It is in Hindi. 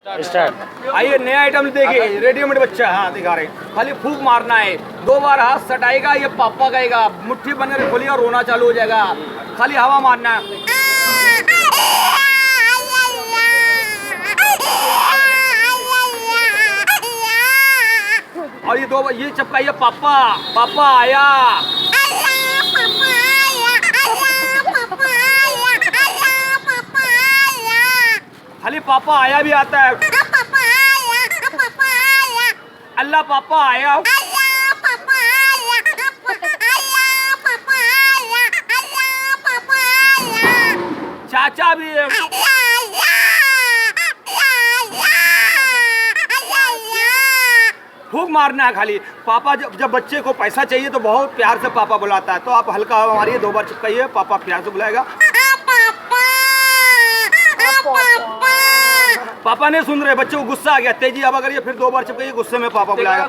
स्टार्ट। आइए नया आइटम देखिए, रेडीमेड बच्चा। हाँ दिखा रहे हैं। खाली फूक मारना है, 2 बार हाथ सटाएगा, ये पापा कहेगा, मुट्ठी बनकर खोली और रोना चालू हो जाएगा। खाली हवा मारना है। और ये 2 बार ये चपकाइए, पापा पापा आया। खाली पापा आया भी आता है। अल्लाह पापा आया। चाचा भी है। फूक मारना है खाली। पापा जब बच्चे को पैसा चाहिए तो बहुत प्यार से पापा बुलाता है, तो आप हल्का हवा मारिए, 2 बार चिपकाइए, पापा प्यार से बुलाएगा। पापा नहीं सुन रहे, बच्चे को गुस्सा आ गया, तेजी हवा करिए, फिर 2 बार चिपकाइए, गुस्से में पापा बुलाएगा।